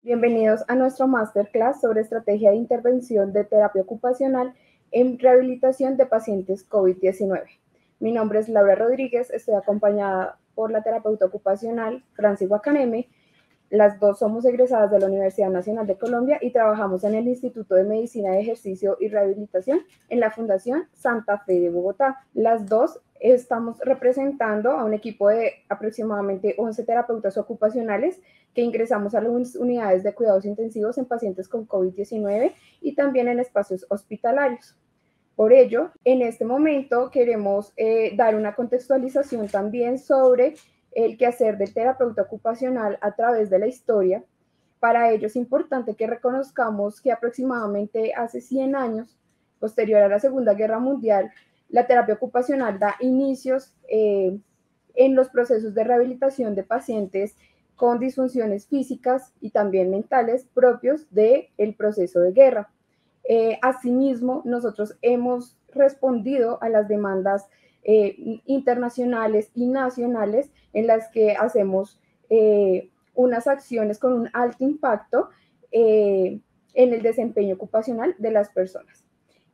Bienvenidos a nuestro masterclass sobre estrategia de intervención de terapia ocupacional en rehabilitación de pacientes COVID-19. Mi nombre es Laura Rodríguez, estoy acompañada por la terapeuta ocupacional Francis Guacaneme. Las dos somos egresadas de la Universidad Nacional de Colombia y trabajamos en el Instituto de Medicina de Ejercicio y Rehabilitación en la Fundación Santa Fe de Bogotá. Las dos estamos representando a un equipo de aproximadamente 11 terapeutas ocupacionales que ingresamos a las unidades de cuidados intensivos en pacientes con COVID-19 y también en espacios hospitalarios. Por ello, en este momento queremos dar una contextualización también sobre el quehacer del terapeuta ocupacional a través de la historia. Para ello es importante que reconozcamos que aproximadamente hace 100 años, posterior a la Segunda Guerra Mundial, la terapia ocupacional da inicios en los procesos de rehabilitación de pacientes con disfunciones físicas y también mentales propios del proceso de guerra. Asimismo, nosotros hemos respondido a las demandas internacionales y nacionales en las que hacemos unas acciones con un alto impacto en el desempeño ocupacional de las personas.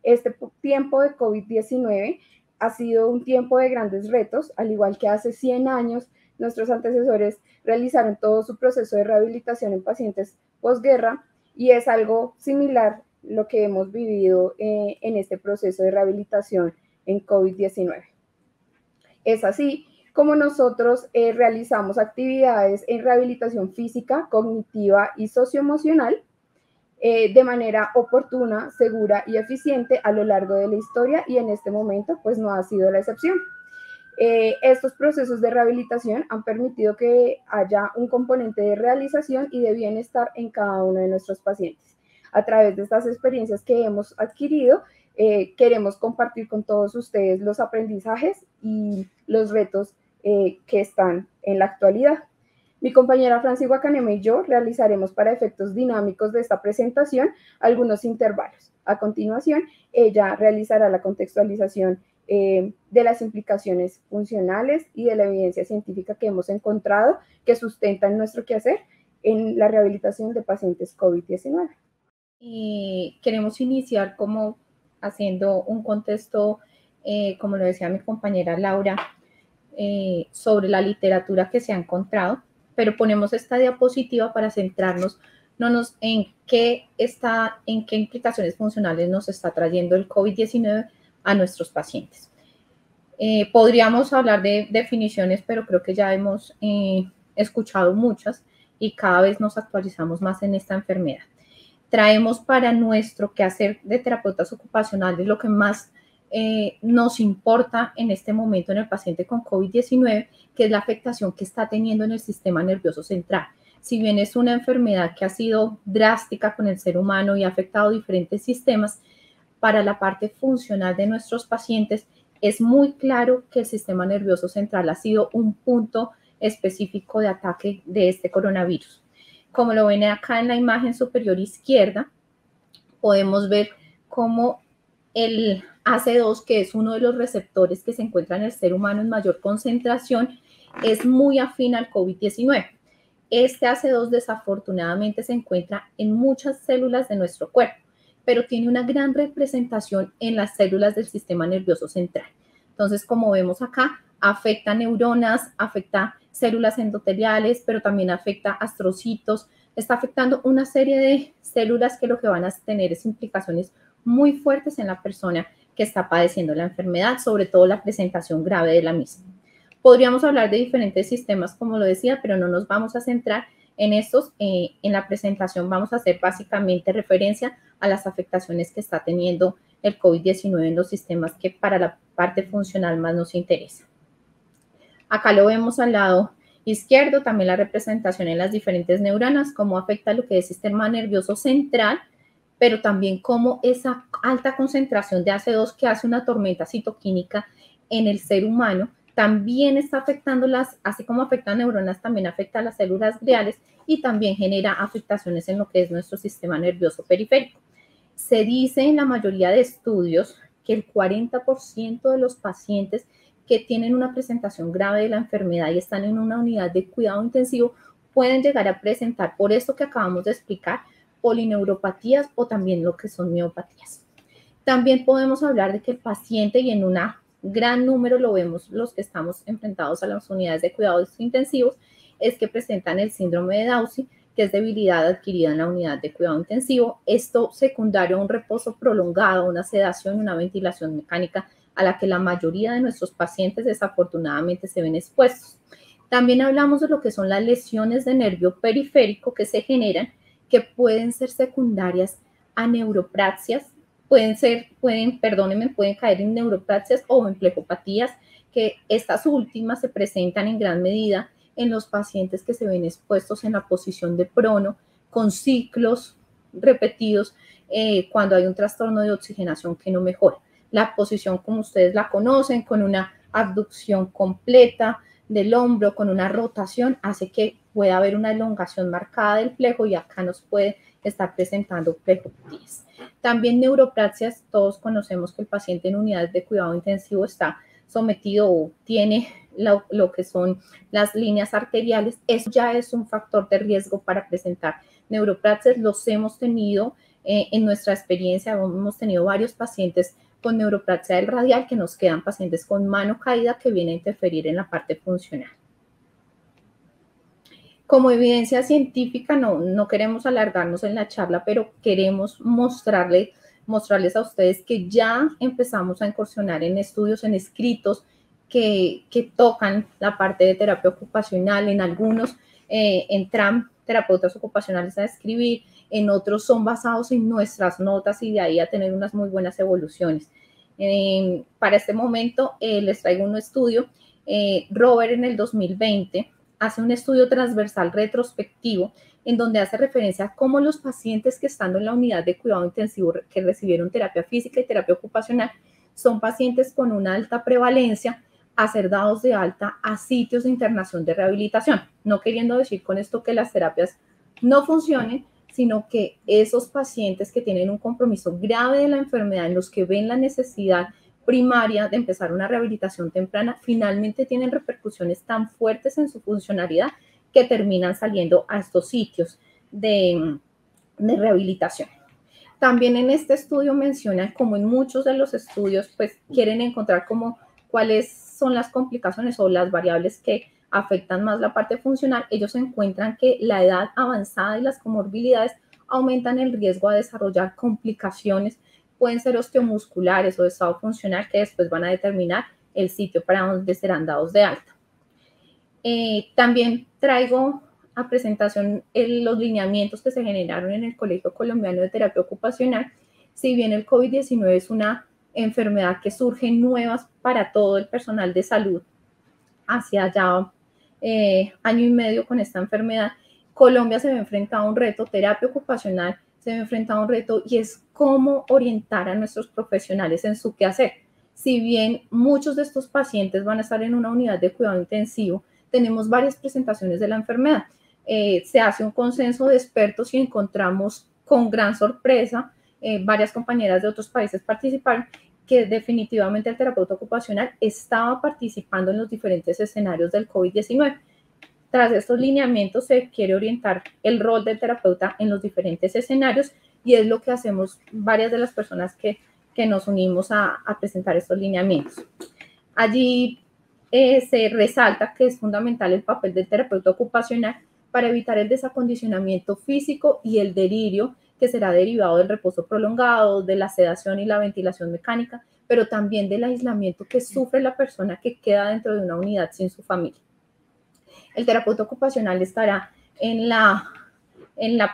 Este tiempo de COVID-19 ha sido un tiempo de grandes retos, al igual que hace 100 años nuestros antecesores realizaron todo su proceso de rehabilitación en pacientes posguerra, y es algo similar lo que hemos vivido en este proceso de rehabilitación en COVID-19. Es así como nosotros realizamos actividades en rehabilitación física, cognitiva y socioemocional de manera oportuna, segura y eficiente a lo largo de la historia, y en este momento pues no ha sido la excepción. Estos procesos de rehabilitación han permitido que haya un componente de realización y de bienestar en cada uno de nuestros pacientes. A través de estas experiencias que hemos adquirido, queremos compartir con todos ustedes los aprendizajes y los retos que están en la actualidad. Mi compañera Francis Guacaneme y yo realizaremos para efectos dinámicos de esta presentación algunos intervalos. A continuación, ella realizará la contextualización de las implicaciones funcionales y de la evidencia científica que hemos encontrado que sustentan nuestro quehacer en la rehabilitación de pacientes COVID-19. Queremos iniciar como haciendo un contexto, como lo decía mi compañera Laura, sobre la literatura que se ha encontrado, pero ponemos esta diapositiva para centrarnos en qué implicaciones funcionales nos está trayendo el COVID-19 a nuestros pacientes. Podríamos hablar de definiciones, pero creo que ya hemos escuchado muchas y cada vez nos actualizamos más en esta enfermedad. Traemos para nuestro quehacer de terapeutas ocupacionales lo que más nos importa en este momento en el paciente con COVID-19, que es la afectación que está teniendo en el sistema nervioso central. Si bien es una enfermedad que ha sido drástica con el ser humano y ha afectado diferentes sistemas, para la parte funcional de nuestros pacientes es muy claro que el sistema nervioso central ha sido un punto específico de ataque de este coronavirus. Como lo ven acá en la imagen superior izquierda, podemos ver cómo el AC2, que es uno de los receptores que se encuentra en el ser humano en mayor concentración, es muy afín al COVID-19. Este AC2 desafortunadamente se encuentra en muchas células de nuestro cuerpo, pero tiene una gran representación en las células del sistema nervioso central. Entonces, como vemos acá, afecta neuronas, afecta células endoteliales, pero también afecta astrocitos, está afectando una serie de células que lo que van a tener es implicaciones muy fuertes en la persona que está padeciendo la enfermedad, sobre todo la presentación grave de la misma. Podríamos hablar de diferentes sistemas, como lo decía, pero no nos vamos a centrar en estos. En la presentación vamos a hacer básicamente referencia a las afectaciones que está teniendo el COVID-19 en los sistemas que para la parte funcional más nos interesa. Acá lo vemos al lado izquierdo, también la representación en las diferentes neuronas, cómo afecta lo que es el sistema nervioso central, pero también cómo esa alta concentración de AC2 que hace una tormenta citoquímica en el ser humano también está afectando así como afecta a neuronas, también afecta a las células gliales y también genera afectaciones en lo que es nuestro sistema nervioso periférico. Se dice en la mayoría de estudios que el 40% de los pacientes que tienen una presentación grave de la enfermedad y están en una unidad de cuidado intensivo pueden llegar a presentar, por esto que acabamos de explicar, polineuropatías o también lo que son miopatías. También podemos hablar de que el paciente, y en un gran número lo vemos los que estamos enfrentados a las unidades de cuidados intensivos, es que presentan el síndrome de Dowsy, que es debilidad adquirida en la unidad de cuidado intensivo. Esto secundario a un reposo prolongado, una sedación y una ventilación mecánica a la que la mayoría de nuestros pacientes desafortunadamente se ven expuestos. También hablamos de lo que son las lesiones de nervio periférico que se generan, que pueden ser secundarias a neuropraxias, pueden caer en neuropraxias o en plejopatías, que estas últimas se presentan en gran medida en los pacientes que se ven expuestos en la posición de prono con ciclos repetidos cuando hay un trastorno de oxigenación que no mejora. La posición, como ustedes la conocen, con una abducción completa del hombro, con una rotación, hace que pueda haber una elongación marcada del plejo y acá nos puede estar presentando plejopatías. También neuropraxias, todos conocemos que el paciente en unidades de cuidado intensivo está sometido o tiene lo que son las líneas arteriales. Eso ya es un factor de riesgo para presentar neuropraxias. Los hemos tenido en nuestra experiencia, hemos tenido varios pacientes con neuropraxia del radial, que nos quedan pacientes con mano caída que viene a interferir en la parte funcional. Como evidencia científica, no queremos alargarnos en la charla, pero queremos mostrarles a ustedes que ya empezamos a incursionar en estudios, en escritos que tocan la parte de terapia ocupacional. En algunos entran terapeutas ocupacionales a escribir, en otros son basados en nuestras notas y de ahí a tener unas muy buenas evoluciones. Para este momento les traigo un estudio. Robert en el 2020 hace un estudio transversal retrospectivo en donde hace referencia a cómo los pacientes que estando en la unidad de cuidado intensivo que recibieron terapia física y terapia ocupacional son pacientes con una alta prevalencia a ser dados de alta a sitios de internación de rehabilitación. No queriendo decir con esto que las terapias no funcionen, sino que esos pacientes que tienen un compromiso grave de la enfermedad, en los que ven la necesidad primaria de empezar una rehabilitación temprana, finalmente tienen repercusiones tan fuertes en su funcionalidad que terminan saliendo a estos sitios de rehabilitación. También en este estudio mencionan, como en muchos de los estudios, pues quieren encontrar como cuáles son las complicaciones o las variables que afectan más la parte funcional. Ellos encuentran que la edad avanzada y las comorbilidades aumentan el riesgo a desarrollar complicaciones. Pueden ser osteomusculares o de estado funcional, que después van a determinar el sitio para donde serán dados de alta. También traigo a presentación los lineamientos que se generaron en el Colegio Colombiano de Terapia Ocupacional. Si bien el COVID-19 es una enfermedad que surge nuevas para todo el personal de salud, hacia ya año y medio con esta enfermedad, Colombia se ve enfrentado a un reto, terapia ocupacional se ve enfrentado a un reto, y es cómo orientar a nuestros profesionales en su quehacer. Si bien muchos de estos pacientes van a estar en una unidad de cuidado intensivo, tenemos varias presentaciones de la enfermedad. Se hace un consenso de expertos y encontramos con gran sorpresa, varias compañeras de otros países participaron, que definitivamente el terapeuta ocupacional estaba participando en los diferentes escenarios del COVID-19. Tras estos lineamientos se quiere orientar el rol del terapeuta en los diferentes escenarios, y es lo que hacemos varias de las personas que nos unimos a presentar estos lineamientos. Allí se resalta que es fundamental el papel del terapeuta ocupacional para evitar el desacondicionamiento físico y el delirio que será derivado del reposo prolongado, de la sedación y la ventilación mecánica, pero también del aislamiento que sufre la persona que queda dentro de una unidad sin su familia. El terapeuta ocupacional estará en la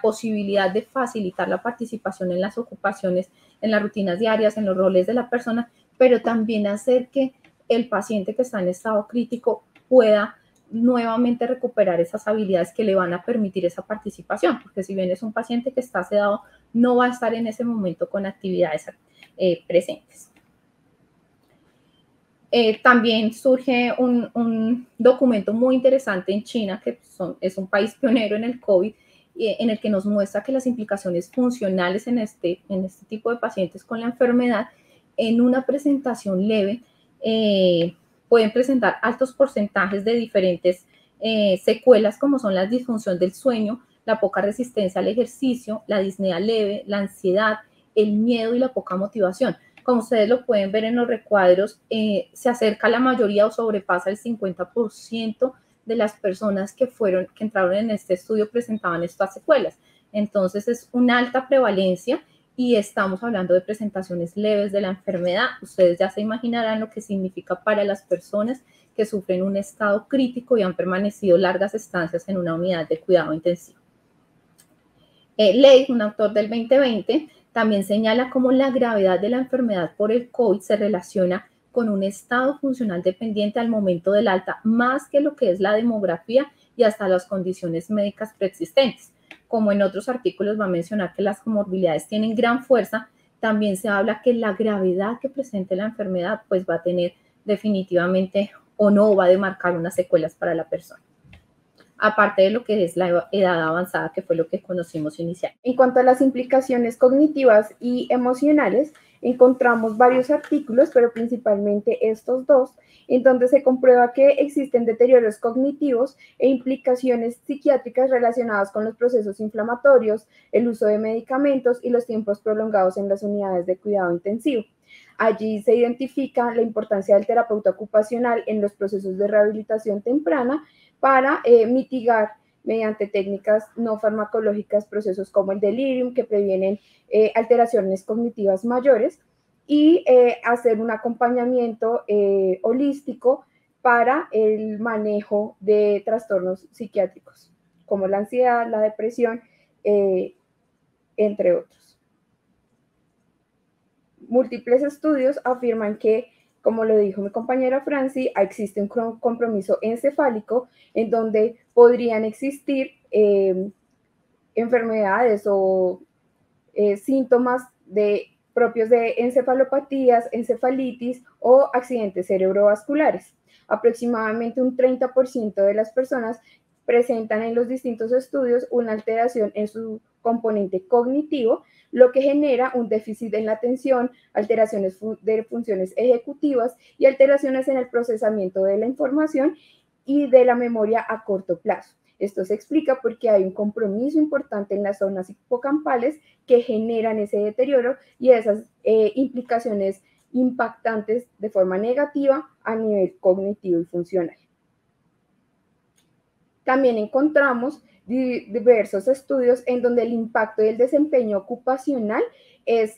posibilidad de facilitar la participación en las ocupaciones, en las rutinas diarias, en los roles de la persona, pero también hacer que el paciente que está en estado crítico pueda nuevamente recuperar esas habilidades que le van a permitir esa participación, porque si bien es un paciente que está sedado, no va a estar en ese momento con actividades presentes. También surge un documento muy interesante en China, que es un país pionero en el COVID, en el que nos muestra que las implicaciones funcionales en este tipo de pacientes con la enfermedad, en una presentación leve, pueden presentar altos porcentajes de diferentes secuelas como son la disfunción del sueño, la poca resistencia al ejercicio, la disnea leve, la ansiedad, el miedo y la poca motivación. Como ustedes lo pueden ver en los recuadros, se acerca a la mayoría o sobrepasa el 50% de las personas que entraron en este estudio presentaban estas secuelas. Entonces es una alta prevalencia y estamos hablando de presentaciones leves de la enfermedad. Ustedes ya se imaginarán lo que significa para las personas que sufren un estado crítico y han permanecido largas estancias en una unidad de cuidado intensivo. Ley, un autor del 2020, también señala cómo la gravedad de la enfermedad por el COVID se relaciona con un estado funcional dependiente al momento del alta, más que lo que es la demografía y hasta las condiciones médicas preexistentes. Como en otros artículos va a mencionar que las comorbilidades tienen gran fuerza, también se habla que la gravedad que presente la enfermedad pues va a tener definitivamente o no va a demarcar unas secuelas para la persona, aparte de lo que es la edad avanzada, que fue lo que conocimos inicialmente. En cuanto a las implicaciones cognitivas y emocionales, encontramos varios artículos, pero principalmente estos dos, en donde se comprueba que existen deterioros cognitivos e implicaciones psiquiátricas relacionadas con los procesos inflamatorios, el uso de medicamentos y los tiempos prolongados en las unidades de cuidado intensivo. Allí se identifica la importancia del terapeuta ocupacional en los procesos de rehabilitación temprana para mitigar mediante técnicas no farmacológicas procesos como el delirium que previenen alteraciones cognitivas mayores y hacer un acompañamiento holístico para el manejo de trastornos psiquiátricos como la ansiedad, la depresión, entre otros. Múltiples estudios afirman que, como lo dijo mi compañera Franci, existe un compromiso encefálico en donde podrían existir enfermedades o síntomas propios de encefalopatías, encefalitis o accidentes cerebrovasculares. Aproximadamente un 30% de las personas presentan en los distintos estudios una alteración en su componente cognitivo, lo que genera un déficit en la atención, alteraciones de funciones ejecutivas y alteraciones en el procesamiento de la información y de la memoria a corto plazo. Esto se explica porque hay un compromiso importante en las zonas hipocampales que generan ese deterioro y esas implicaciones impactantes de forma negativa a nivel cognitivo y funcional. También encontramos diversos estudios en donde el impacto del desempeño ocupacional es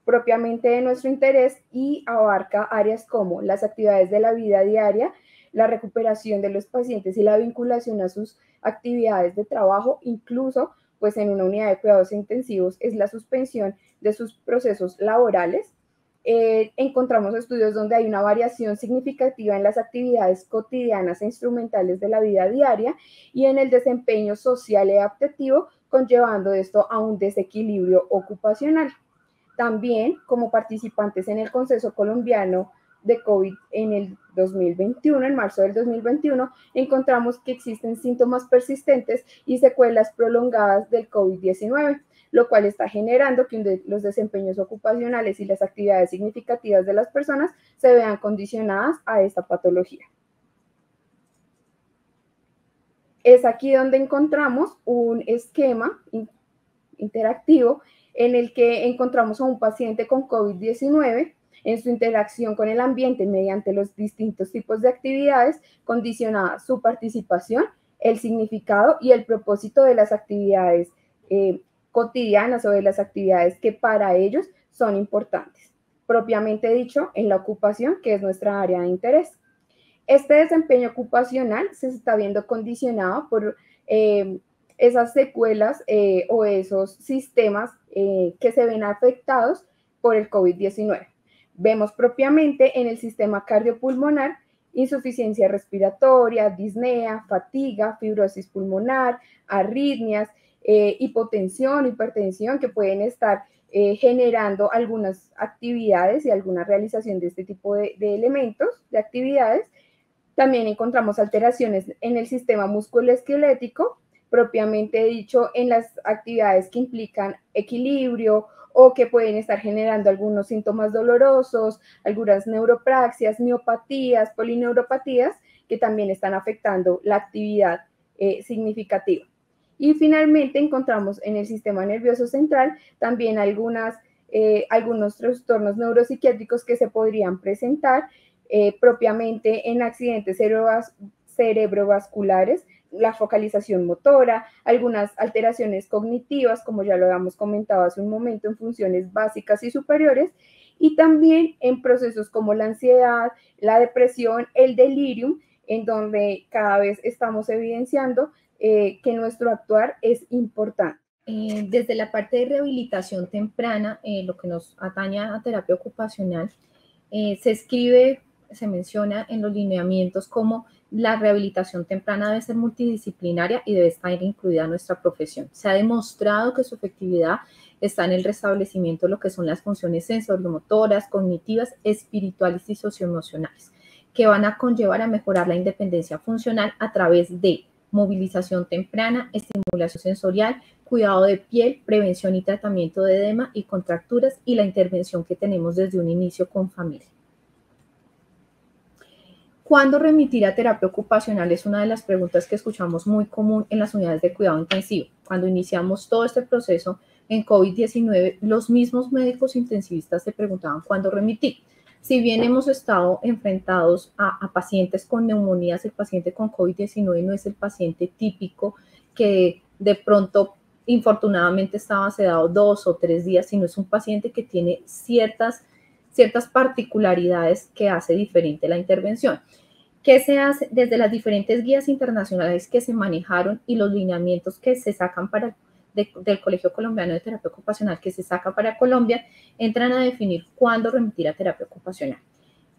propiamente de nuestro interés y abarca áreas como las actividades de la vida diaria, la recuperación de los pacientes y la vinculación a sus actividades de trabajo, incluso pues en una unidad de cuidados intensivos es la suspensión de sus procesos laborales. Encontramos estudios donde hay una variación significativa en las actividades cotidianas e instrumentales de la vida diaria y en el desempeño social y adaptativo, conllevando esto a un desequilibrio ocupacional. También, como participantes en el Consenso Colombiano de COVID en el 2021, en marzo del 2021, encontramos que existen síntomas persistentes y secuelas prolongadas del COVID-19, lo cual está generando que los desempeños ocupacionales y las actividades significativas de las personas se vean condicionadas a esta patología. Es aquí donde encontramos un esquema interactivo en el que encontramos a un paciente con COVID-19 en su interacción con el ambiente mediante los distintos tipos de actividades, condicionada su participación, el significado y el propósito de las actividades cotidianas o de las actividades que para ellos son importantes. Propiamente dicho, en la ocupación, que es nuestra área de interés. Este desempeño ocupacional se está viendo condicionado por esas secuelas o esos sistemas que se ven afectados por el COVID-19. Vemos propiamente en el sistema cardiopulmonar insuficiencia respiratoria, disnea, fatiga, fibrosis pulmonar, arritmias, hipotensión, hipertensión, que pueden estar generando algunas actividades y alguna realización de este tipo de elementos, de actividades. También encontramos alteraciones en el sistema musculoesquelético, propiamente dicho, en las actividades que implican equilibrio o que pueden estar generando algunos síntomas dolorosos, algunas neuropraxias, miopatías, polineuropatías, que también están afectando la actividad significativa. Y finalmente encontramos en el sistema nervioso central también algunos trastornos neuropsiquiátricos que se podrían presentar propiamente en accidentes cerebrovasculares, la focalización motora, algunas alteraciones cognitivas, como ya lo habíamos comentado hace un momento, en funciones básicas y superiores, y también en procesos como la ansiedad, la depresión, el delirium, en donde cada vez estamos evidenciando que nuestro actuar es importante. Desde la parte de rehabilitación temprana, lo que nos atañe a terapia ocupacional, se menciona en los lineamientos como la rehabilitación temprana debe ser multidisciplinaria y debe estar incluida en nuestra profesión. Se ha demostrado que su efectividad está en el restablecimiento de lo que son las funciones sensoriomotoras, cognitivas, espirituales y socioemocionales, que van a conllevar a mejorar la independencia funcional a través de movilización temprana, estimulación sensorial, cuidado de piel, prevención y tratamiento de edema y contracturas y la intervención que tenemos desde un inicio con familia. ¿Cuándo remitir a terapia ocupacional? Es una de las preguntas que escuchamos muy común en las unidades de cuidado intensivo. Cuando iniciamos todo este proceso en COVID-19, los mismos médicos intensivistas se preguntaban cuándo remitir. Si bien hemos estado enfrentados a pacientes con neumonías, el paciente con COVID-19 no es el paciente típico que de pronto, infortunadamente, estaba sedado 2 o 3 días, sino es un paciente que tiene ciertas particularidades que hace diferente la intervención. ¿Qué se hace? Desde las diferentes guías internacionales que se manejaron y los lineamientos que se sacan del Colegio Colombiano de Terapia Ocupacional que se saca para Colombia, entran a definir cuándo remitir a terapia ocupacional.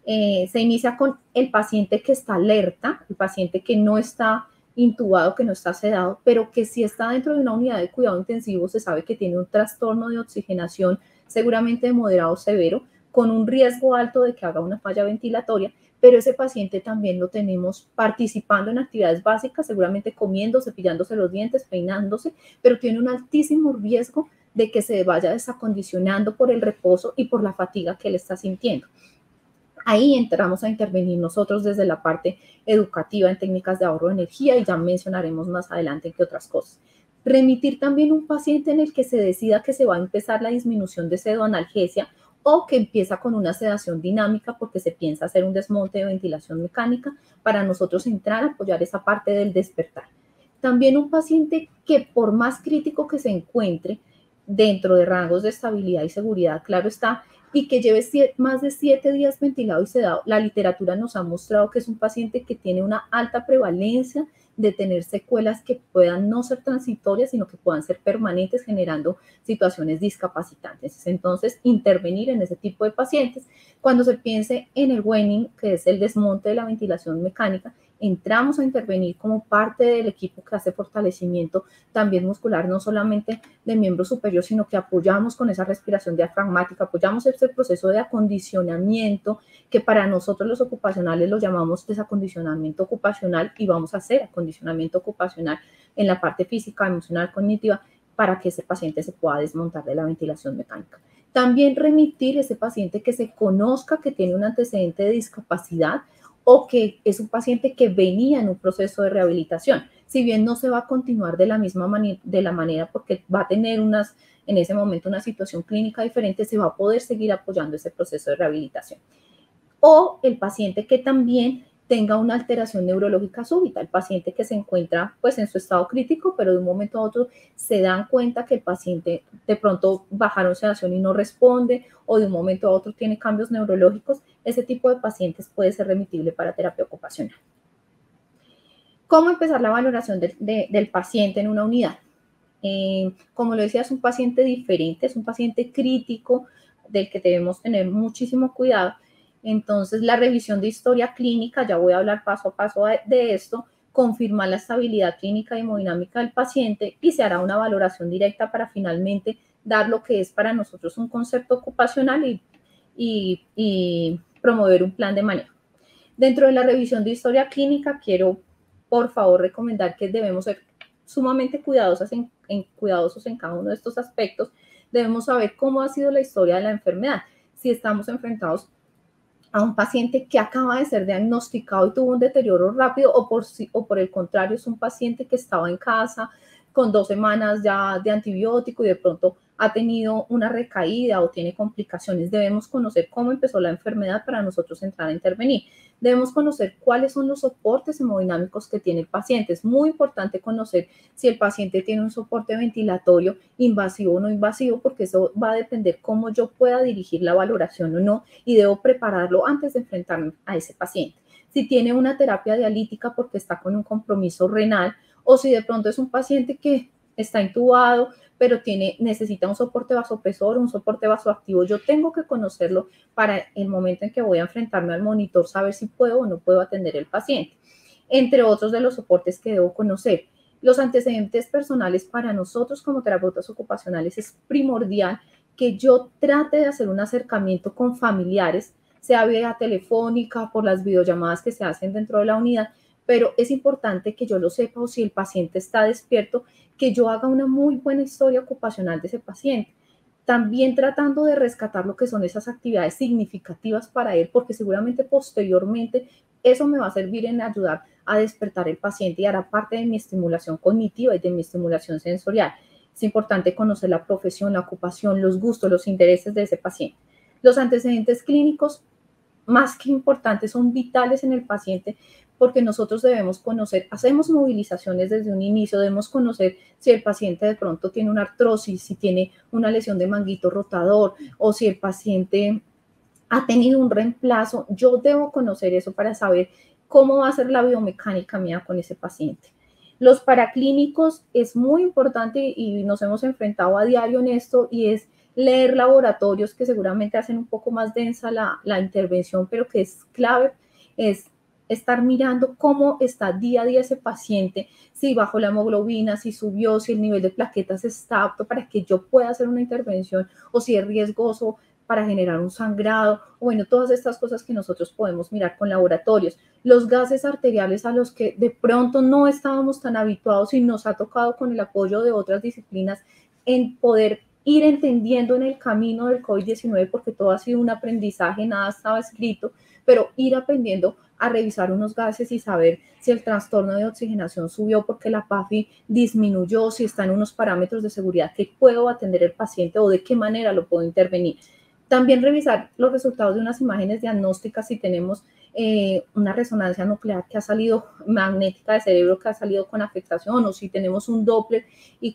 Se inicia con el paciente que está alerta, el paciente que no está intubado, que no está sedado, pero que si está dentro de una unidad de cuidado intensivo, se sabe que tiene un trastorno de oxigenación, seguramente de moderado o severo, con un riesgo alto de que haga una falla ventilatoria, pero ese paciente también lo tenemos participando en actividades básicas, seguramente comiendo, cepillándose los dientes, peinándose, pero tiene un altísimo riesgo de que se vaya desacondicionando por el reposo y por la fatiga que él está sintiendo. Ahí entramos a intervenir nosotros desde la parte educativa en técnicas de ahorro de energía y ya mencionaremos más adelante qué otras cosas. Remitir también un paciente en el que se decida que se va a empezar la disminución de sedoanalgesia o que empieza con una sedación dinámica porque se piensa hacer un desmonte de ventilación mecánica para nosotros entrar a apoyar esa parte del despertar. También un paciente que por más crítico que se encuentre dentro de rangos de estabilidad y seguridad, claro está, y que lleve más de 7 días ventilado y sedado, la literatura nos ha mostrado que es un paciente que tiene una alta prevalencia de tener secuelas que puedan no ser transitorias, sino que puedan ser permanentes, generando situaciones discapacitantes. Entonces, intervenir en ese tipo de pacientes. Cuando se piense en el weaning, que es el desmonte de la ventilación mecánica, entramos a intervenir como parte del equipo que hace fortalecimiento también muscular, no solamente de miembro superior, sino que apoyamos con esa respiración diafragmática, apoyamos este proceso de acondicionamiento que para nosotros los ocupacionales lo llamamos desacondicionamiento ocupacional y vamos a hacer acondicionamiento ocupacional en la parte física, emocional, cognitiva para que ese paciente se pueda desmontar de la ventilación mecánica. También remitir ese paciente que se conozca que tiene un antecedente de discapacidad o que es un paciente que venía en un proceso de rehabilitación. Si bien no se va a continuar de la misma manera porque va a tener en ese momento una situación clínica diferente, se va a poder seguir apoyando ese proceso de rehabilitación. O el paciente que también tenga una alteración neurológica súbita, el paciente que se encuentra pues en su estado crítico, pero de un momento a otro se dan cuenta que el paciente de pronto bajaron sedación y no responde, o de un momento a otro tiene cambios neurológicos. Ese tipo de pacientes puede ser remitible para terapia ocupacional. ¿Cómo empezar la valoración del paciente en una unidad? Como lo decía, es un paciente diferente, es un paciente crítico del que debemos tener muchísimo cuidado. Entonces, la revisión de historia clínica, ya voy a hablar paso a paso de esto, confirmar la estabilidad clínica y hemodinámica del paciente y se hará una valoración directa para finalmente dar lo que es para nosotros un concepto ocupacional y promover un plan de manejo. Dentro de la revisión de historia clínica, quiero, por favor, recomendar que debemos ser sumamente cuidadosos en cada uno de estos aspectos. Debemos saber cómo ha sido la historia de la enfermedad, si estamos enfrentados a un paciente que acaba de ser diagnosticado y tuvo un deterioro rápido, o por el contrario es un paciente que estaba en casa con 2 semanas ya de antibiótico y de pronto ha tenido una recaída o tiene complicaciones. Debemos conocer cómo empezó la enfermedad para nosotros entrar a intervenir. Debemos conocer cuáles son los soportes hemodinámicos que tiene el paciente. Es muy importante conocer si el paciente tiene un soporte ventilatorio invasivo o no invasivo, porque eso va a depender cómo yo pueda dirigir la valoración o no, y debo prepararlo antes de enfrentarme a ese paciente. Si tiene una terapia dialítica porque está con un compromiso renal, o si de pronto es un paciente que está intubado, pero necesita un soporte vasopresor, un soporte vasoactivo. Yo tengo que conocerlo para el momento en que voy a enfrentarme al monitor, saber si puedo o no puedo atender al paciente. Entre otros de los soportes que debo conocer. Los antecedentes personales para nosotros como terapeutas ocupacionales es primordial que yo trate de hacer un acercamiento con familiares, sea vía telefónica, por las videollamadas que se hacen dentro de la unidad, pero es importante que yo lo sepa, o si el paciente está despierto, que yo haga una muy buena historia ocupacional de ese paciente. También tratando de rescatar lo que son esas actividades significativas para él, porque seguramente posteriormente eso me va a servir en ayudar a despertar el paciente y hará parte de mi estimulación cognitiva y de mi estimulación sensorial. Es importante conocer la profesión, la ocupación, los gustos, los intereses de ese paciente. Los antecedentes clínicos, más que importantes, son vitales en el paciente, porque nosotros debemos conocer, hacemos movilizaciones desde un inicio, debemos conocer si el paciente de pronto tiene una artrosis, si tiene una lesión de manguito rotador, o si el paciente ha tenido un reemplazo. Yo debo conocer eso para saber cómo va a ser la biomecánica mía con ese paciente. Los paraclínicos es muy importante y nos hemos enfrentado a diario en esto, y es leer laboratorios que seguramente hacen un poco más densa la intervención, pero que es clave, es estar mirando cómo está día a día ese paciente, si bajó la hemoglobina, si subió, si el nivel de plaquetas está apto para que yo pueda hacer una intervención, o si es riesgoso para generar un sangrado, o bueno, todas estas cosas que nosotros podemos mirar con laboratorios. Los gases arteriales a los que de pronto no estábamos tan habituados, y nos ha tocado con el apoyo de otras disciplinas en poder ir entendiendo en el camino del COVID-19, porque todo ha sido un aprendizaje, nada estaba escrito, pero ir aprendiendo a revisar unos gases y saber si el trastorno de oxigenación subió porque la PAFI disminuyó, si está en unos parámetros de seguridad que puedo atender el paciente o de qué manera lo puedo intervenir. También revisar los resultados de unas imágenes diagnósticas, si tenemos una resonancia nuclear que ha salido magnética de cerebro, que ha salido con afectación, o si tenemos un Doppler y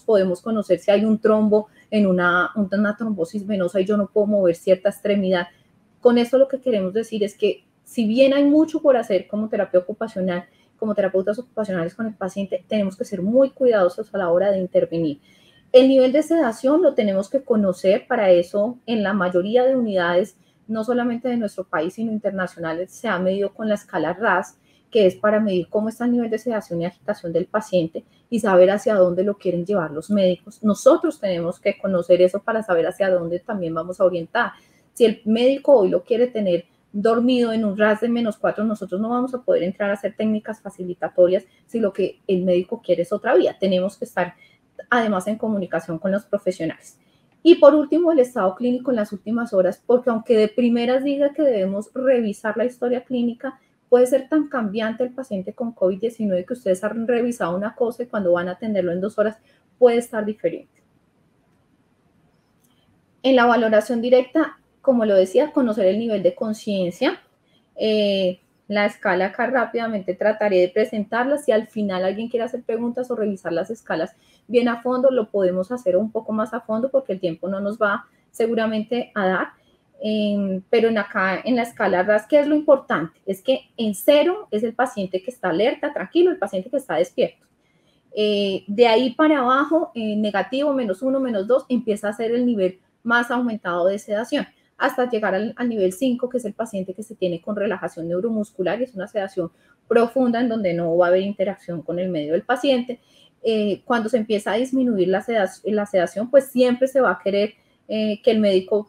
podemos conocer si hay un trombo en una trombosis venosa y yo no puedo mover cierta extremidad. Con esto lo que queremos decir es que si bien hay mucho por hacer como terapia ocupacional, como terapeutas ocupacionales con el paciente, tenemos que ser muy cuidadosos a la hora de intervenir. El nivel de sedación lo tenemos que conocer. Para eso, en la mayoría de unidades, no solamente de nuestro país, sino internacionales, se ha medido con la escala RASS, que es para medir cómo está el nivel de sedación y agitación del paciente y saber hacia dónde lo quieren llevar los médicos. Nosotros tenemos que conocer eso para saber hacia dónde también vamos a orientar. Si el médico hoy lo quiere tener dormido en un RASS de -4, nosotros no vamos a poder entrar a hacer técnicas facilitatorias si lo que el médico quiere es otra vía. Tenemos que estar además en comunicación con los profesionales. Y por último, el estado clínico en las últimas horas, porque aunque de primeras diga que debemos revisar la historia clínica, puede ser tan cambiante el paciente con COVID-19 que ustedes han revisado una cosa y cuando van a atenderlo en 2 horas puede estar diferente. En la valoración directa, como lo decía, conocer el nivel de conciencia. La escala acá rápidamente trataré de presentarla. Si al final alguien quiere hacer preguntas o revisar las escalas bien a fondo, lo podemos hacer un poco más a fondo porque el tiempo no nos va seguramente a dar. Pero acá en la escala RASS, ¿qué es lo importante? Es que en 0 es el paciente que está alerta, tranquilo, el paciente que está despierto. De ahí para abajo, negativo, -1, -2, empieza a ser el nivel más aumentado de sedación, hasta llegar al nivel 5, que es el paciente que se tiene con relajación neuromuscular, y es una sedación profunda en donde no va a haber interacción con el medio del paciente. Cuando se empieza a disminuir la sedación, pues siempre se va a querer que el médico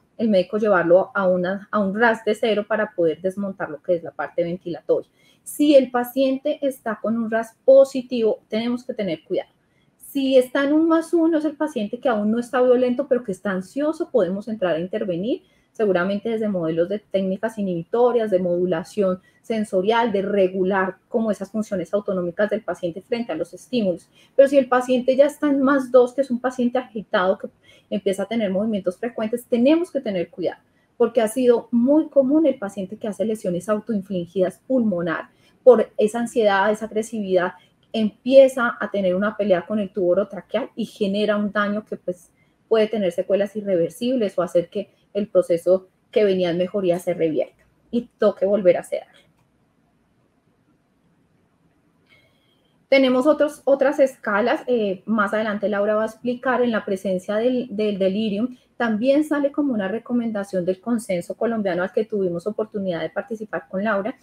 llevarlo a un RASS de 0 para poder desmontar lo que es la parte ventilatoria. Si el paciente está con un RASS positivo, tenemos que tener cuidado. Si está en un +1, es el paciente que aún no está violento, pero que está ansioso, podemos entrar a intervenir. seguramente desde modelos de técnicas inhibitorias, de modulación sensorial, de regular como esas funciones autonómicas del paciente frente a los estímulos. Pero si el paciente ya está en +2, que es un paciente agitado, que empieza a tener movimientos frecuentes, tenemos que tener cuidado, porque ha sido muy común el paciente que hace lesiones autoinfligidas pulmonar por esa ansiedad, esa agresividad, empieza a tener una pelea con el tubo orotraqueal y genera un daño que pues puede tener secuelas irreversibles o hacer que el proceso que venía en mejoría se revierta y toque volver a sedar. Tenemos otras escalas, más adelante Laura va a explicar, en la presencia del delirium, también sale como una recomendación del consenso colombiano al que tuvimos oportunidad de participar con Laura,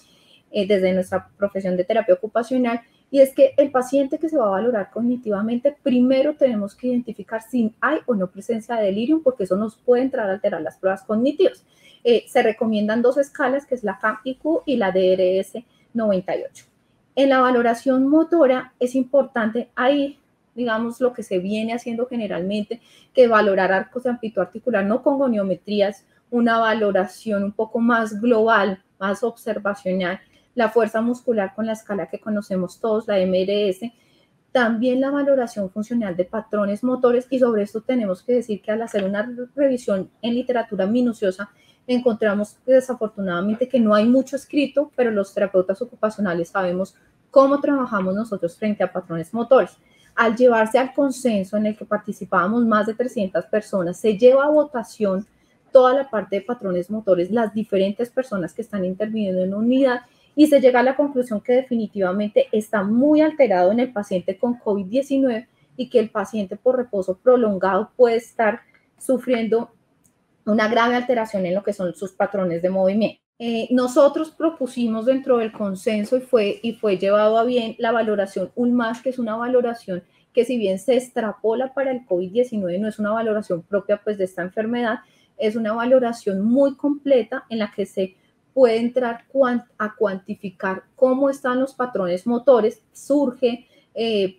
desde nuestra profesión de terapia ocupacional, y es que el paciente que se va a valorar cognitivamente, primero tenemos que identificar si hay o no presencia de delirium, porque eso nos puede entrar a alterar las pruebas cognitivas. Se recomiendan 2 escalas, que es la CAM-IQ y la DRS-98. En la valoración motora es importante, ahí, digamos, lo que se viene haciendo generalmente, que valorar arcos de amplitud articular, no con goniometrías, una valoración un poco más global, más observacional, la fuerza muscular con la escala que conocemos todos, la MRS, también la valoración funcional de patrones motores, y sobre esto tenemos que decir que al hacer una revisión en literatura minuciosa, encontramos desafortunadamente que no hay mucho escrito, pero los terapeutas ocupacionales sabemos cómo trabajamos nosotros frente a patrones motores. Al llevarse al consenso en el que participábamos más de 300 personas, se lleva a votación toda la parte de patrones motores, las diferentes personas que están interviniendo en una unidad, y se llega a la conclusión que definitivamente está muy alterado en el paciente con COVID-19 y que el paciente por reposo prolongado puede estar sufriendo una grave alteración en lo que son sus patrones de movimiento. Nosotros propusimos dentro del consenso y fue llevado a bien la valoración ULMAS, que es una valoración que, si bien se extrapola para el COVID-19, no es una valoración propia pues de esta enfermedad, es una valoración muy completa en la que se puede entrar a cuantificar cómo están los patrones motores, surge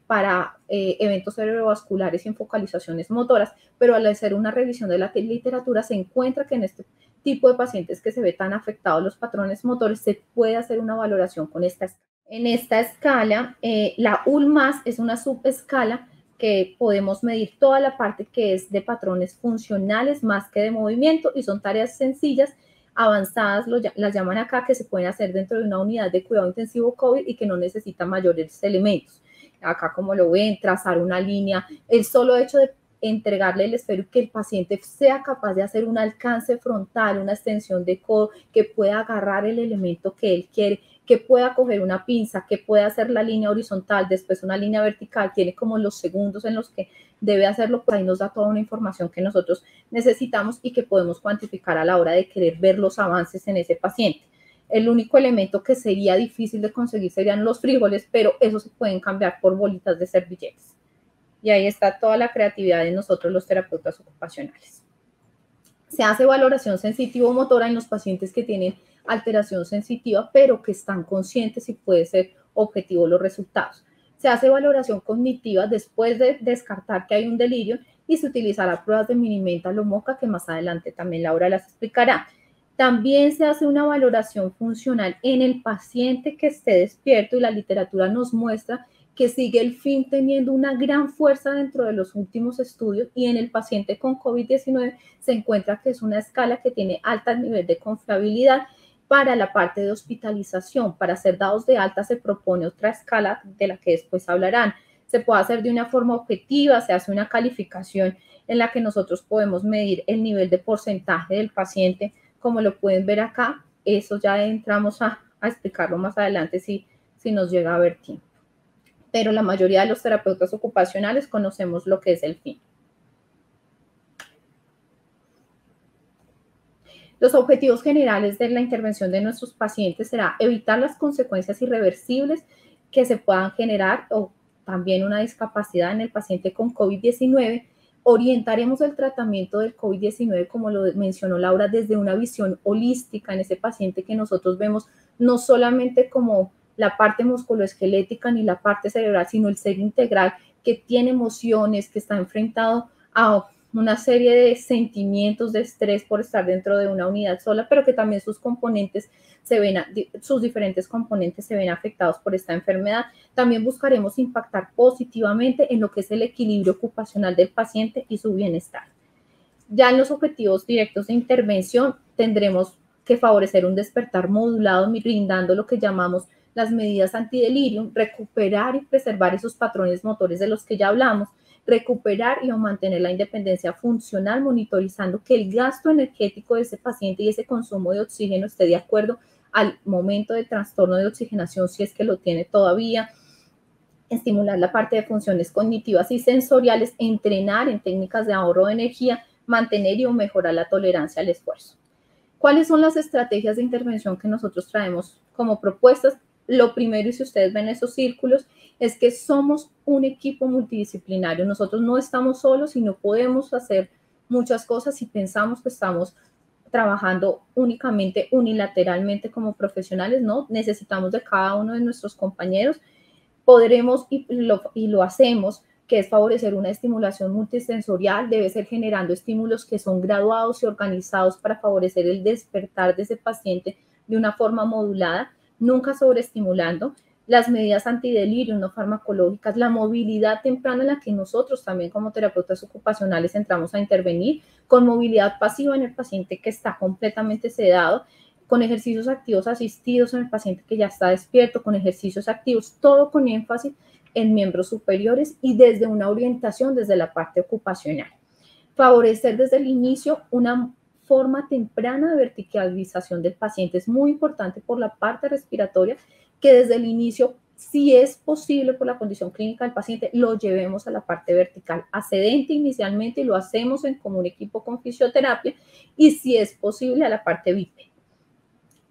para eventos cerebrovasculares y en focalizaciones motoras, pero al hacer una revisión de la literatura se encuentra que en este tipo de pacientes que se ve tan afectados los patrones motores se puede hacer una valoración con esta escala. En esta escala, la ULMAS es una subescala que podemos medir toda la parte que es de patrones funcionales más que de movimiento, y son tareas sencillas, avanzadas, las llaman acá, que se pueden hacer dentro de una unidad de cuidado intensivo COVID y que no necesitan mayores elementos. Acá, como lo ven, trazar una línea, el solo hecho de entregarle el esfero y que el paciente sea capaz de hacer un alcance frontal, una extensión de codo, que pueda agarrar el elemento que él quiere, que pueda coger una pinza, que pueda hacer la línea horizontal, después una línea vertical, tiene como los segundos en los que debe hacerlo, pues ahí nos da toda una información que nosotros necesitamos y que podemos cuantificar a la hora de querer ver los avances en ese paciente. El único elemento que sería difícil de conseguir serían los frijoles, pero eso se pueden cambiar por bolitas de Servillets. Y ahí está toda la creatividad de nosotros los terapeutas ocupacionales. Se hace valoración sensitivo-motora en los pacientes que tienen alteración sensitiva, pero que están conscientes y puede ser objetivo los resultados. Se hace valoración cognitiva después de descartar que hay un delirio y se utilizará pruebas de Mini-Mental o MoCA, que más adelante también Laura las explicará. También se hace una valoración funcional en el paciente que esté despierto, y la literatura nos muestra que sigue el fin teniendo una gran fuerza dentro de los últimos estudios, y en el paciente con COVID-19 se encuentra que es una escala que tiene alto nivel de confiabilidad. Para la parte de hospitalización, para ser dados de alta, se propone otra escala de la que después hablarán. Se puede hacer de una forma objetiva, se hace una calificación en la que nosotros podemos medir el nivel de porcentaje del paciente, como lo pueden ver acá. Eso ya entramos a explicarlo más adelante si nos llega a ver tiempo. Pero la mayoría de los terapeutas ocupacionales conocemos lo que es el fin. Los objetivos generales de la intervención de nuestros pacientes será evitar las consecuencias irreversibles que se puedan generar, o también una discapacidad en el paciente con COVID-19. Orientaremos el tratamiento del COVID-19, como lo mencionó Laura, desde una visión holística en ese paciente que nosotros vemos no solamente como la parte musculoesquelética ni la parte cerebral, sino el ser integral que tiene emociones, que está enfrentado a una serie de sentimientos de estrés por estar dentro de una unidad sola, pero que también sus componentes sus diferentes componentes se ven afectados por esta enfermedad. También buscaremos impactar positivamente en lo que es el equilibrio ocupacional del paciente y su bienestar. Ya en los objetivos directos de intervención tendremos que favorecer un despertar modulado, brindando lo que llamamos las medidas antidelirium, recuperar y preservar esos patrones motores de los que ya hablamos, recuperar y mantener la independencia funcional, monitorizando que el gasto energético de ese paciente y ese consumo de oxígeno esté de acuerdo al momento de trastorno de oxigenación, si es que lo tiene todavía, estimular la parte de funciones cognitivas y sensoriales, entrenar en técnicas de ahorro de energía, mantener y mejorar la tolerancia al esfuerzo. ¿Cuáles son las estrategias de intervención que nosotros traemos como propuestas? Lo primero, y si ustedes ven esos círculos, es que somos un equipo multidisciplinario. Nosotros no estamos solos y no podemos hacer muchas cosas si pensamos que estamos trabajando únicamente unilateralmente como profesionales, ¿no? Necesitamos de cada uno de nuestros compañeros. Podremos, y lo hacemos, que es favorecer una estimulación multisensorial, debe ser generando estímulos que son graduados y organizados para favorecer el despertar de ese paciente de una forma modulada, nunca sobreestimulando. Las medidas antidelirium no farmacológicas, la movilidad temprana en la que nosotros también como terapeutas ocupacionales entramos a intervenir, con movilidad pasiva en el paciente que está completamente sedado, con ejercicios activos asistidos en el paciente que ya está despierto, con ejercicios activos, todo con énfasis en miembros superiores y desde una orientación desde la parte ocupacional. Favorecer desde el inicio una forma temprana de verticalización del paciente. Es muy importante por la parte respiratoria que desde el inicio, si es posible por la condición clínica del paciente, lo llevemos a la parte vertical ascendente inicialmente y lo hacemos en común equipo con fisioterapia y si es posible a la parte bípeda.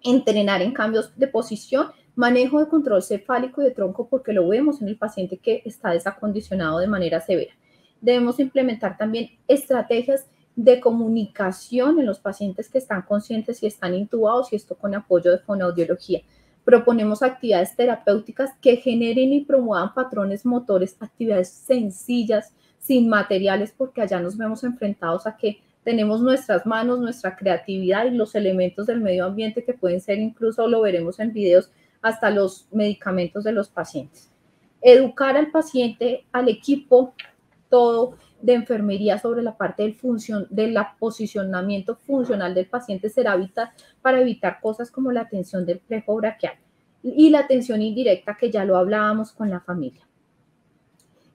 Entrenar en cambios de posición, manejo de control cefálico y de tronco porque lo vemos en el paciente que está desacondicionado de manera severa. Debemos implementar también estrategias de comunicación en los pacientes que están conscientes y están intubados y esto con apoyo de fonoaudiología. Proponemos actividades terapéuticas que generen y promuevan patrones motores, actividades sencillas, sin materiales, porque allá nos vemos enfrentados a que tenemos nuestras manos, nuestra creatividad y los elementos del medio ambiente que pueden ser, incluso lo veremos en videos, hasta los medicamentos de los pacientes. Educar al paciente, al equipo, todo de enfermería sobre la parte del posicionamiento funcional del paciente será vital para evitar cosas como la tensión del plexo braquial y la tensión indirecta que ya lo hablábamos con la familia.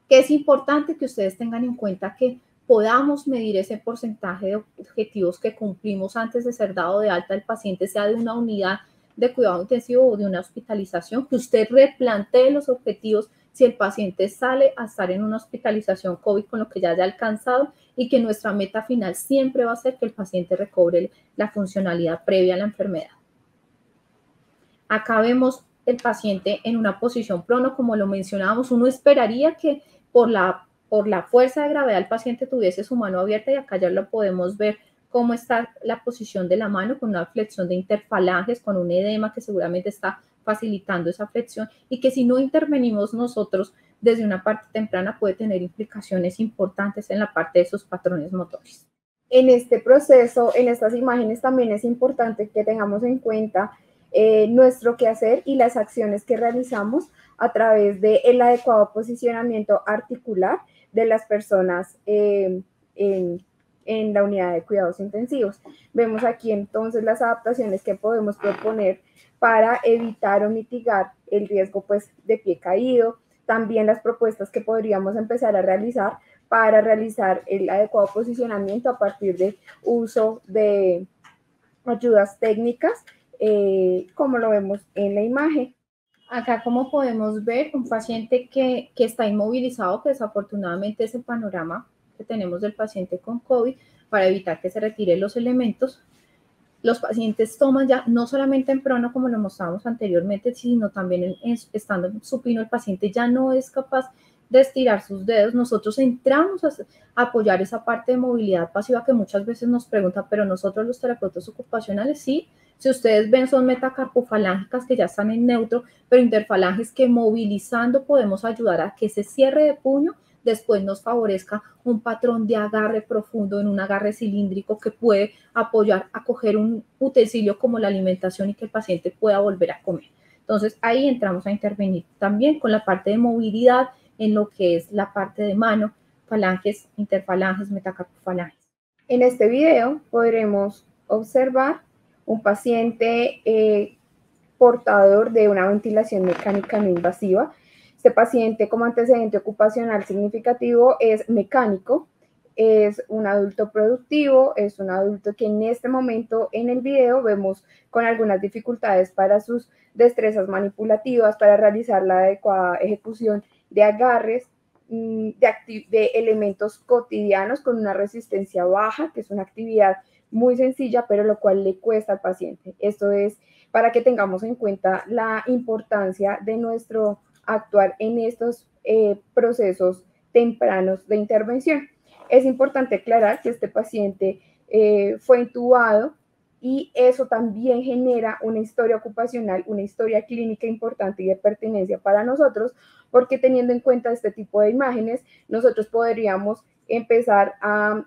Que es importante que ustedes tengan en cuenta que podamos medir ese porcentaje de objetivos que cumplimos antes de ser dado de alta el paciente, sea de una unidad de cuidado intensivo o de una hospitalización, que usted replantee los objetivos si el paciente sale a estar en una hospitalización COVID con lo que ya haya alcanzado y que nuestra meta final siempre va a ser que el paciente recobre la funcionalidad previa a la enfermedad. Acá vemos el paciente en una posición prono, como lo mencionábamos, uno esperaría que por la fuerza de gravedad el paciente tuviese su mano abierta y acá ya lo podemos ver cómo está la posición de la mano con una flexión de interfalanges, con un edema que seguramente está facilitando esa flexión y que si no intervenimos nosotros desde una parte temprana puede tener implicaciones importantes en la parte de sus patrones motores. En este proceso, en estas imágenes también es importante que tengamos en cuenta nuestro quehacer y las acciones que realizamos a través del adecuado posicionamiento articular de las personas en la unidad de cuidados intensivos. Vemos aquí entonces las adaptaciones que podemos proponer para evitar o mitigar el riesgo pues, de pie caído, también las propuestas que podríamos empezar a realizar para realizar el adecuado posicionamiento a partir del uso de ayudas técnicas, como lo vemos en la imagen. Acá, como podemos ver, un paciente que está inmovilizado, que desafortunadamente es el panorama que tenemos del paciente con COVID, para evitar que se retiren los elementos. Los pacientes toman ya, no solamente en prono, como lo mostramos anteriormente, sino también estando en supino, el paciente ya no es capaz de estirar sus dedos. Nosotros entramos a apoyar esa parte de movilidad pasiva que muchas veces nos preguntan, pero nosotros los terapeutas ocupacionales, sí, si ustedes ven, son metacarpofalángicas que ya están en neutro, pero interfalanges que movilizando podemos ayudar a que ese cierre de puño después nos favorezca un patrón de agarre profundo en un agarre cilíndrico que puede apoyar a coger un utensilio como la alimentación y que el paciente pueda volver a comer. Entonces ahí entramos a intervenir también con la parte de movilidad en lo que es la parte de mano, falanges, interfalanges, metacarpofalanges. En este video podremos observar un paciente portador de una ventilación mecánica no invasiva. Este paciente como antecedente ocupacional significativo es mecánico, es un adulto productivo, es un adulto que en este momento en el video vemos con algunas dificultades para sus destrezas manipulativas, para realizar la adecuada ejecución de agarres, de elementos cotidianos con una resistencia baja, que es una actividad muy sencilla, pero lo cual le cuesta al paciente. Esto es para que tengamos en cuenta la importancia de nuestro actuar en estos procesos tempranos de intervención. Es importante aclarar que este paciente fue intubado y eso también genera una historia ocupacional, una historia clínica importante y de pertinencia para nosotros, porque teniendo en cuenta este tipo de imágenes, nosotros podríamos empezar a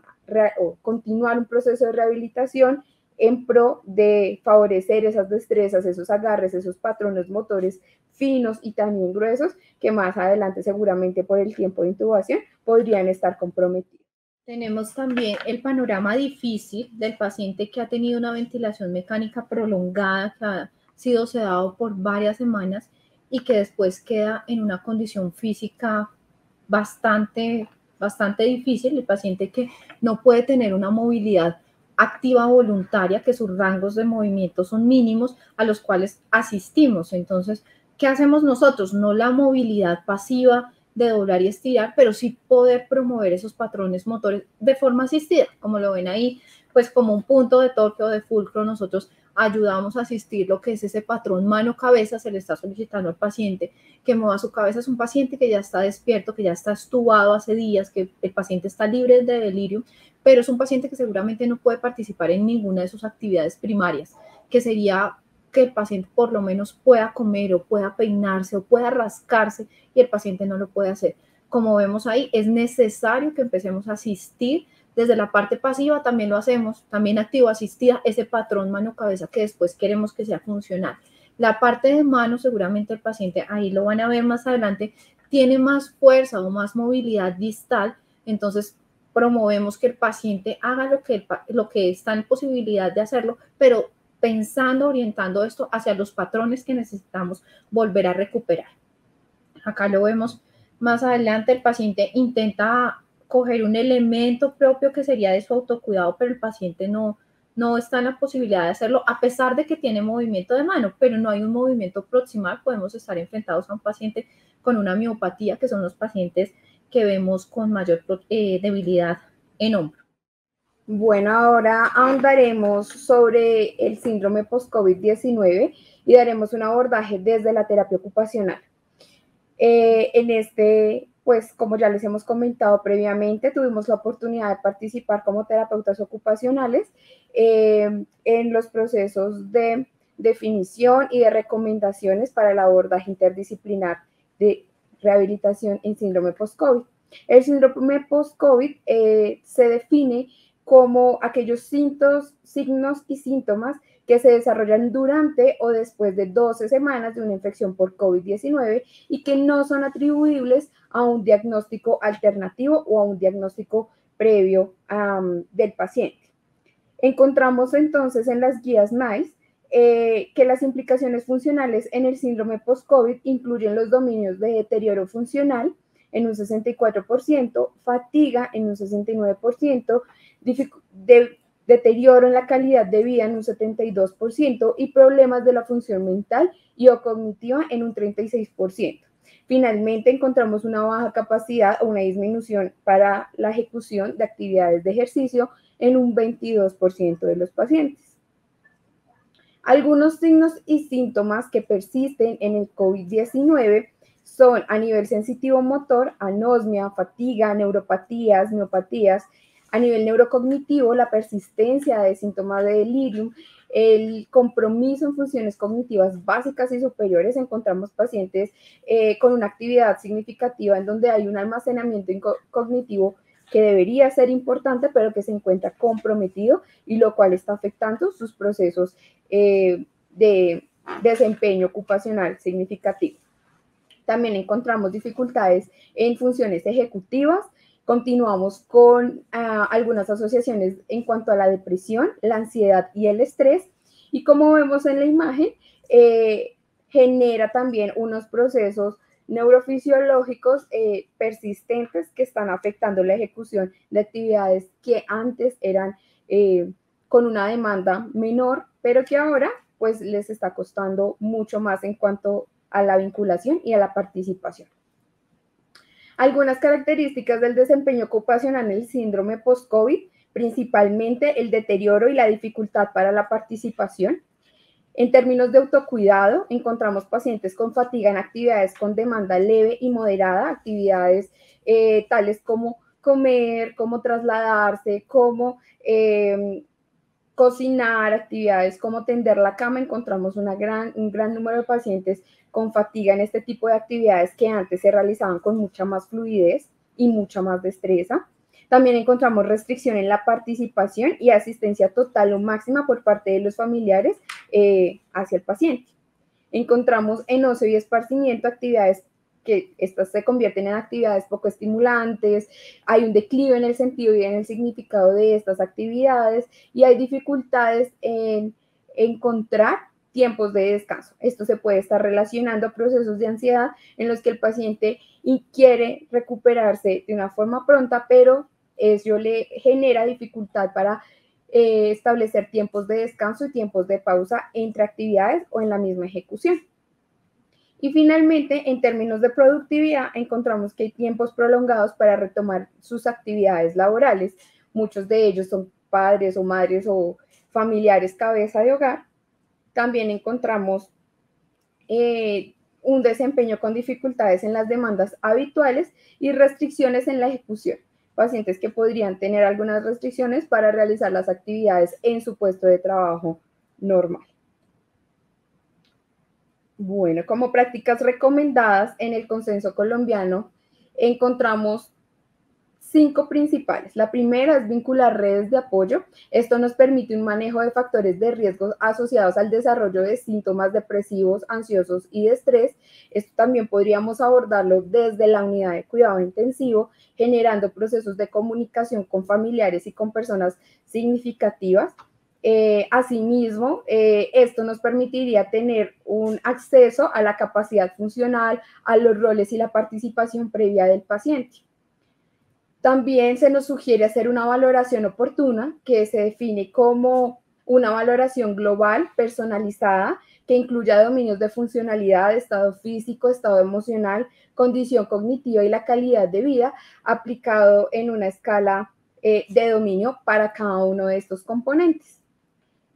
continuar un proceso de rehabilitación en pro de favorecer esas destrezas, esos agarres, esos patrones motores finos y también gruesos que más adelante seguramente por el tiempo de intubación podrían estar comprometidos. Tenemos también el panorama difícil del paciente que ha tenido una ventilación mecánica prolongada, que ha sido sedado por varias semanas y que después queda en una condición física bastante difícil. El paciente que no puede tener una movilidad activa voluntaria, que sus rangos de movimiento son mínimos, a los cuales asistimos. Entonces, ¿qué hacemos nosotros? No la movilidad pasiva de doblar y estirar, pero sí poder promover esos patrones motores de forma asistida. Como lo ven ahí, pues como un punto de torque o de fulcro, nosotros ayudamos a asistir lo que es ese patrón mano-cabeza. Se le está solicitando al paciente que mueva su cabeza. Es un paciente que ya está despierto, que ya está estubado hace días, que el paciente está libre de delirio, pero es un paciente que seguramente no puede participar en ninguna de sus actividades primarias, que sería que el paciente por lo menos pueda comer o pueda peinarse o pueda rascarse y el paciente no lo puede hacer. Como vemos ahí, es necesario que empecemos a asistir desde la parte pasiva, también lo hacemos, también activo asistida, ese patrón mano-cabeza que después queremos que sea funcional. La parte de mano, seguramente el paciente, ahí lo van a ver más adelante, tiene más fuerza o más movilidad distal, entonces promovemos que el paciente haga lo que está en posibilidad de hacerlo, pero pensando, orientando esto hacia los patrones que necesitamos volver a recuperar. Acá lo vemos más adelante, el paciente intenta coger un elemento propio que sería de su autocuidado, pero el paciente no está en la posibilidad de hacerlo, a pesar de que tiene movimiento de mano, pero no hay un movimiento proximal. Podemos estar enfrentados a un paciente con una miopatía, que son los pacientes que vemos con mayor debilidad en hombro. Bueno, ahora ahondaremos sobre el síndrome post-COVID-19 y daremos un abordaje desde la terapia ocupacional. En este, pues como ya les hemos comentado previamente, tuvimos la oportunidad de participar como terapeutas ocupacionales en los procesos de definición y de recomendaciones para el abordaje interdisciplinar de rehabilitación en síndrome post-COVID. El síndrome post-COVID se define como aquellos signos y síntomas que se desarrollan durante o después de 12 semanas de una infección por COVID-19 y que no son atribuibles a un diagnóstico alternativo o a un diagnóstico previo del paciente. Encontramos entonces en las guías NICE que las implicaciones funcionales en el síndrome post-COVID incluyen los dominios de deterioro funcional en un 64%, fatiga en un 69%, deterioro en la calidad de vida en un 72% y problemas de la función mental y o cognitiva en un 36%. Finalmente, encontramos una baja capacidad o una disminución para la ejecución de actividades de ejercicio en un 22% de los pacientes. Algunos signos y síntomas que persisten en el COVID-19 son a nivel sensitivo motor, anosmia, fatiga, neuropatías, miopatías. A nivel neurocognitivo, la persistencia de síntomas de delirium el compromiso en funciones cognitivas básicas y superiores. Encontramos pacientes con una actividad significativa en donde hay un almacenamiento cognitivo que debería ser importante, pero que se encuentra comprometido y lo cual está afectando sus procesos de desempeño ocupacional significativo. También encontramos dificultades en funciones ejecutivas. Continuamos con algunas asociaciones en cuanto a la depresión, la ansiedad y el estrés. Y como vemos en la imagen, genera también unos procesos neurofisiológicos persistentes que están afectando la ejecución de actividades que antes eran con una demanda menor, pero que ahora pues les está costando mucho más en cuanto a la vinculación y a la participación. Algunas características del desempeño ocupacional en el síndrome post-COVID, principalmente el deterioro y la dificultad para la participación. En términos de autocuidado, encontramos pacientes con fatiga en actividades con demanda leve y moderada, actividades tales como comer, como trasladarse, como cocinar, actividades como tender la cama. Encontramos un gran número de pacientes con fatiga en este tipo de actividades que antes se realizaban con mucha más fluidez y mucha más destreza. También encontramos restricción en la participación y asistencia total o máxima por parte de los familiares hacia el paciente. Encontramos en ocio y esparcimiento actividades que estas se convierten en actividades poco estimulantes, hay un declive en el sentido y en el significado de estas actividades y hay dificultades en encontrar tiempos de descanso. Esto se puede estar relacionando a procesos de ansiedad en los que el paciente quiere recuperarse de una forma pronta, pero eso le genera dificultad para establecer tiempos de descanso y tiempos de pausa entre actividades o en la misma ejecución. Y finalmente, en términos de productividad, encontramos que hay tiempos prolongados para retomar sus actividades laborales. Muchos de ellos son padres o madres o familiares cabeza de hogar. También encontramos un desempeño con dificultades en las demandas habituales y restricciones en la ejecución. Pacientes que podrían tener algunas restricciones para realizar las actividades en su puesto de trabajo normal. Bueno, como prácticas recomendadas en el consenso colombiano, encontramos 5 principales. La primera es vincular redes de apoyo. Esto nos permite un manejo de factores de riesgo asociados al desarrollo de síntomas depresivos, ansiosos y de estrés. Esto también podríamos abordarlo desde la unidad de cuidado intensivo, generando procesos de comunicación con familiares y con personas significativas. Asimismo, esto nos permitiría tener un acceso a la capacidad funcional, a los roles y la participación previa del paciente. También se nos sugiere hacer una valoración oportuna, que se define como una valoración global, personalizada, que incluya dominios de funcionalidad, estado físico, estado emocional, condición cognitiva y la calidad de vida, aplicado en una escala de dominio para cada uno de estos componentes.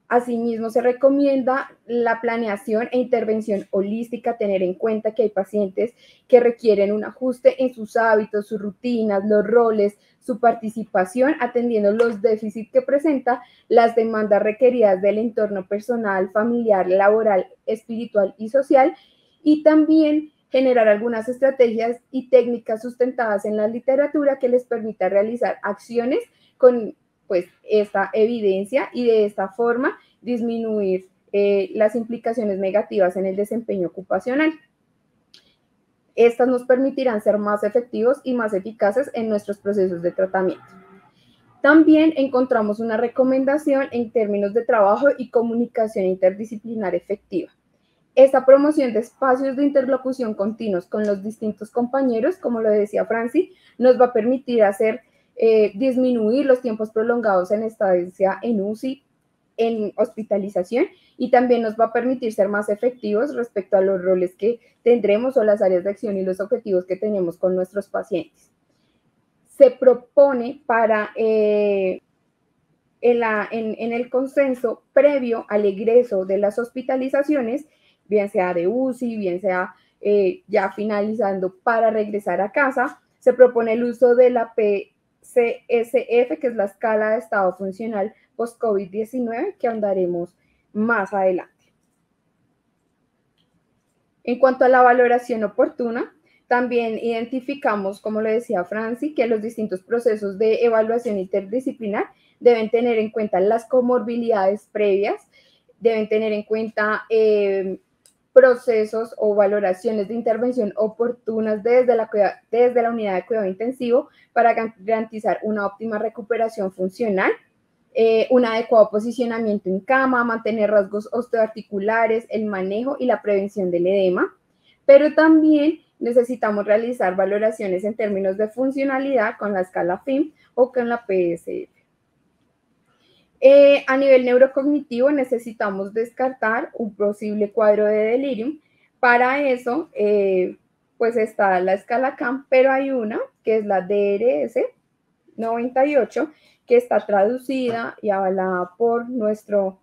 Asimismo, se recomienda la planeación e intervención holística, tener en cuenta que hay pacientes que requieren un ajuste en sus hábitos, sus rutinas, los roles, su participación, atendiendo los déficits que presenta, las demandas requeridas del entorno personal, familiar, laboral, espiritual y social, y también generar algunas estrategias y técnicas sustentadas en la literatura que les permita realizar acciones con pues esta evidencia y de esta forma disminuir las implicaciones negativas en el desempeño ocupacional. Estas nos permitirán ser más efectivos y más eficaces en nuestros procesos de tratamiento. También encontramos una recomendación en términos de trabajo y comunicación interdisciplinar efectiva. Esta promoción de espacios de interlocución continuos con los distintos compañeros, como lo decía Franci, nos va a permitir disminuir los tiempos prolongados en estancia en UCI, en hospitalización, y también nos va a permitir ser más efectivos respecto a los roles que tendremos o las áreas de acción y los objetivos que tenemos con nuestros pacientes. Se propone en el consenso previo al egreso de las hospitalizaciones, bien sea de UCI, bien sea ya finalizando para regresar a casa, se propone el uso de la PCSF, que es la escala de estado funcional post-COVID-19, que ahondaremos más adelante. En cuanto a la valoración oportuna, también identificamos, como lo decía Franci, que los distintos procesos de evaluación interdisciplinar deben tener en cuenta las comorbilidades previas, deben tener en cuenta procesos o valoraciones de intervención oportunas desde la unidad de cuidado intensivo para garantizar una óptima recuperación funcional, un adecuado posicionamiento en cama, mantener rasgos osteoarticulares, el manejo y la prevención del edema, pero también necesitamos realizar valoraciones en términos de funcionalidad con la escala FIM o con la PSF. A nivel neurocognitivo necesitamos descartar un posible cuadro de delirium. Para eso, pues está la escala CAM, pero hay una que es la DRS 98, que está traducida y avalada por nuestro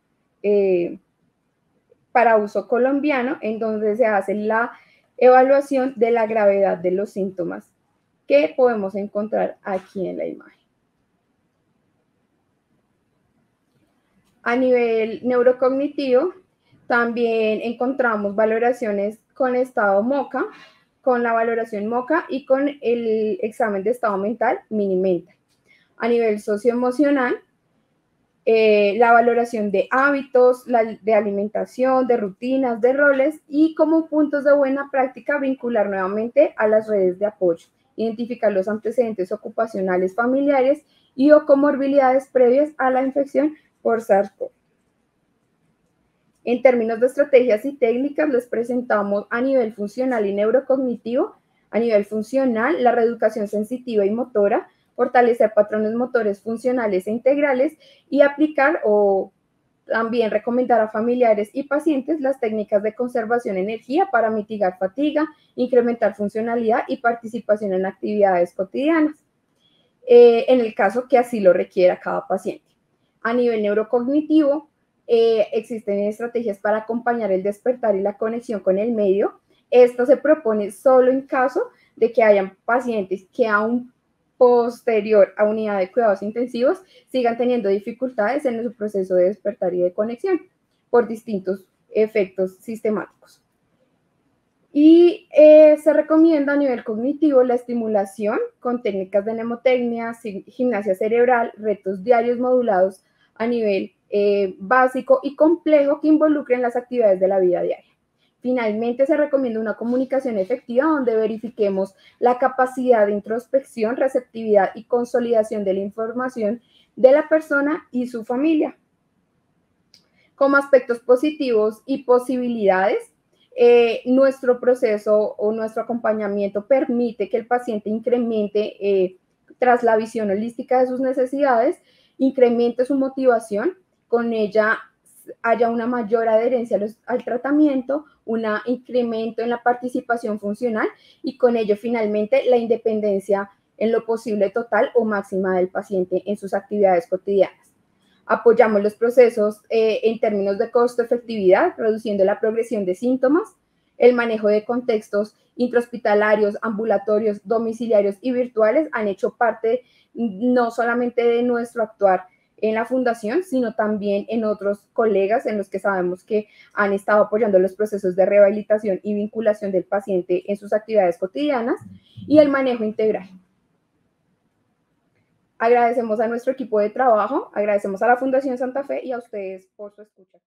para uso colombiano, en donde se hace la evaluación de la gravedad de los síntomas que podemos encontrar aquí en la imagen. A nivel neurocognitivo, también encontramos valoraciones con estado MoCA, con la valoración MoCA y con el examen de estado mental Mini-Mental. A nivel socioemocional, la valoración de hábitos, de alimentación, de rutinas, de roles y como puntos de buena práctica vincular nuevamente a las redes de apoyo, identificar los antecedentes ocupacionales familiares y o comorbilidades previas a la infección por SARS-CoV. En términos de estrategias y técnicas, les presentamos a nivel funcional y neurocognitivo. A nivel funcional, la reeducación sensitiva y motora, fortalecer patrones motores funcionales e integrales y aplicar o también recomendar a familiares y pacientes las técnicas de conservación de energía para mitigar fatiga, incrementar funcionalidad y participación en actividades cotidianas, en el caso que así lo requiera cada paciente. A nivel neurocognitivo, existen estrategias para acompañar el despertar y la conexión con el medio. Esto se propone solo en caso de que hayan pacientes que aún posterior a unidad de cuidados intensivos sigan teniendo dificultades en su proceso de despertar y de conexión por distintos efectos sistemáticos. Y se recomienda a nivel cognitivo la estimulación con técnicas de mnemotecnia, gimnasia cerebral, retos diarios modulados a nivel básico y complejo que involucren las actividades de la vida diaria. Finalmente, se recomienda una comunicación efectiva donde verifiquemos la capacidad de introspección, receptividad y consolidación de la información de la persona y su familia. Como aspectos positivos y posibilidades, nuestro proceso o nuestro acompañamiento permite que el paciente incremente, tras la visión holística de sus necesidades, incremente su motivación, con ella haya una mayor adherencia al tratamiento, un incremento en la participación funcional y con ello finalmente la independencia en lo posible total o máxima del paciente en sus actividades cotidianas. Apoyamos los procesos en términos de costo-efectividad, reduciendo la progresión de síntomas, el manejo de contextos intrahospitalarios, ambulatorios, domiciliarios y virtuales han hecho parte no solamente de nuestro actuar en la fundación, sino también en otros colegas en los que sabemos que han estado apoyando los procesos de rehabilitación y vinculación del paciente en sus actividades cotidianas y el manejo integral. Agradecemos a nuestro equipo de trabajo, agradecemos a la Fundación Santa Fe y a ustedes por su escucha.